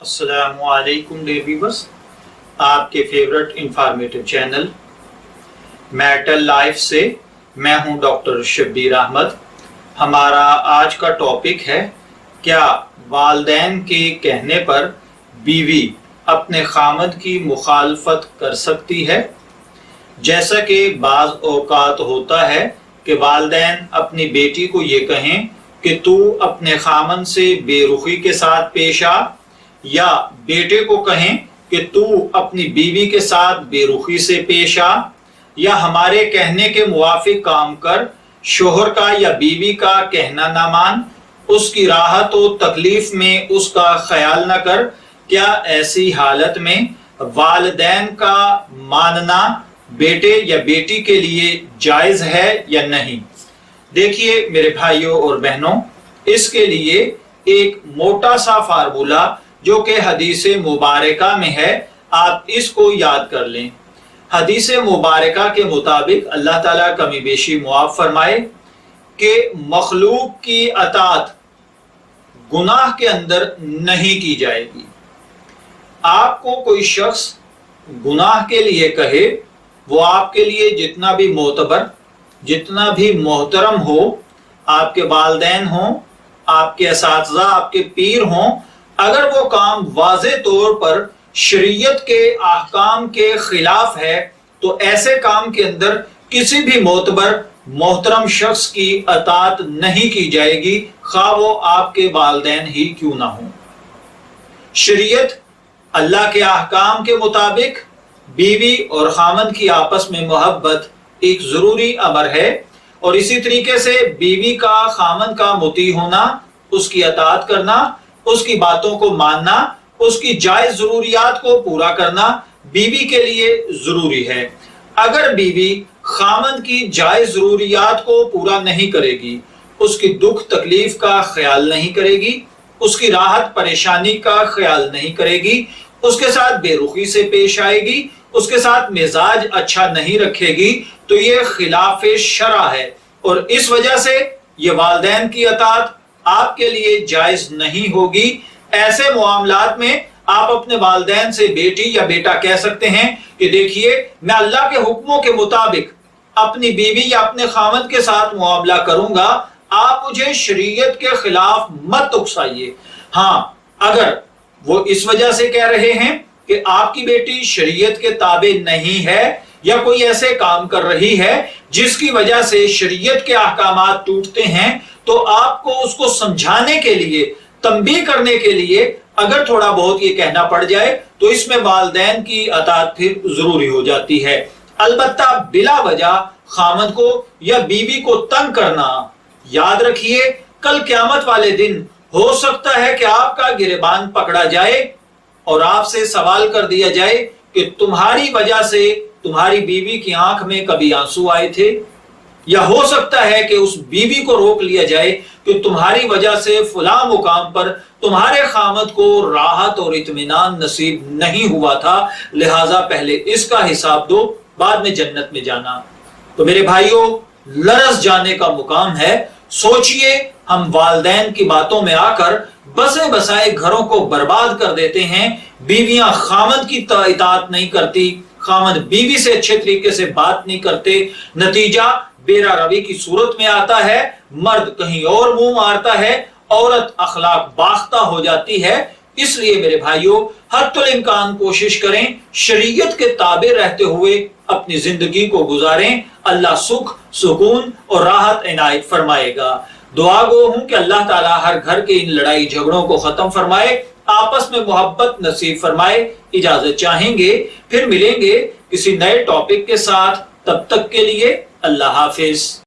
अस्सलामु अलैकुम dear viewers, आपके favourite informative channel marital life से मैं हूं डॉक्टर शब्बीर अहमद। हमारा आज का टॉपिक है, क्या वालिदैन के कहने पर बीवी अपने खामद की मुखालफत कर सकती है। जैसा कि बाज़ औक़ात होता है कि वालिदैन अपनी बेटी को ये कहें कि तू अपने खामन से बेरुखी के साथ पेश आ, या बेटे को कहें कि तू अपनी बीवी के साथ बेरुखी से पेश आ, या हमारे कहने के मुवाफिक काम कर, शोहर का या बीवी का कहना ना मान, उसकी राहत और तकलीफ में उसका ख्याल न कर। क्या ऐसी हालत में वालिदैन का मानना बेटे या बेटी के लिए जायज़ है या नहीं। देखिए मेरे भाइयों और बहनों, इसके लिए एक मोटा सा फार्मूला जो कि हदीस मुबारका में है, आप इसको याद कर लें। हदीस मुबारका के मुताबिक अल्लाह ताला कमी बेशी मुआफ फरमाए कि मखलूक की अतात गुनाह के अंदर नहीं की जाएगी। आपको कोई शख्स गुनाह के लिए कहे, वो आपके लिए जितना भी मोतबर, जितना भी मोहतरम हो, आपके वालिदैन हों, आपके असातिज़ा, आपके पीर हों, अगर वो काम वाज़े तौर पर शरीयत के अहकाम के खिलाफ है, तो ऐसे काम के अंदर किसी भी मोतबर मोहतरम शख्स की अतात नहीं की जाएगी, खा वो आपके वालिदैन ही क्यों ना हो। शरीयत अल्लाह के अहकाम के मुताबिक बीवी और खामद की आपस में मोहब्बत एक ज़रूरी अमर है, और इसी तरीके से बीवी का खामद का मुती होना, उसकी अतात करना, उसकी बातों को मानना, उसकी जायज़ ज़रूरियात को पूरा करना बीवी के लिए ज़रूरी है। अगर बीवी खामद की जायज़ ज़रूरियात को पूरा नहीं करेगी, उसकी दुख तकलीफ का ख्याल नहीं करेगी, उसकी राहत परेशानी का ख्याल नहीं करेगी, उसके साथ बेरुखी से पेश आएगी, उसके साथ मिजाज अच्छा नहीं रखेगी, तो ये खिलाफ शरा है, और इस वजह से ये वालिदैन की अतात आपके लिए जायज नहीं होगी। ऐसे मामलात में आप अपने वालिदैन से बेटी या बेटा कह सकते हैं कि देखिए, मैं अल्लाह के हुक्मों के मुताबिक अपनी बीवी या अपने खामद के साथ मुआमला करूंगा, आप मुझे शरीयत के खिलाफ मत उकसाइए। हाँ, अगर वो इस वजह से कह रहे हैं कि आपकी बेटी शरीयत के ताबे नहीं है, या कोई ऐसे काम कर रही है जिसकी वजह से शरीयत के अहकामात टूटते हैं, तो आपको उसको समझाने के लिए, तंबीह करने के लिए अगर थोड़ा बहुत ये कहना पड़ जाए, तो इसमें वालिदैन की अतात फिर जरूरी हो जाती है। अलबत्ता बिला वजह खामद को या बीवी को तंग करना, याद रखिए, कल क़यामत वाले दिन हो सकता है कि आपका गिरेबान पकड़ा जाए और आपसे सवाल कर दिया जाए कि तुम्हारी वजह से तुम्हारी बीवी की आंख में कभी आंसू आए थे, या हो सकता है कि उस बीवी को रोक लिया जाए कि तुम्हारी वजह से फलां मुकाम पर तुम्हारे खामद को राहत और इत्मीनान नसीब नहीं हुआ था, लिहाजा पहले इसका हिसाब दो, बाद में जन्नत में जाना। तो मेरे भाइयों, लरस जाने का मुकाम है। सोचिए, हम वालिदैन की बातों में आकर बसे बसाए घरों को बर्बाद कर देते हैं। बीवियां खामद की इताअत नहीं करती, खामद बीवी से अच्छे तरीके से बात नहीं करते, नतीजा बेरा रवि की सूरत में आता है, मर्द कहीं और मुंह मारता है, औरत अखलाक बाख्ता हो जाती है। इसलिए मेरे भाइयों, हद्दुल इम्कान कोशिश करें, शरीयत के ताबे रहते हुए अपनी जिंदगी को गुजारें। अल्लाह सुख, सुकून और राहत इनायत फरमाएगा। दुआ गो हूं कि अल्लाह ताला हर घर के इन लड़ाई झगड़ों को खत्म फरमाए, आपस में मोहब्बत नसीब फरमाए। इजाजत चाहेंगे, फिर मिलेंगे किसी नए टॉपिक के साथ। तब तक के लिए अल्लाह हाफिज।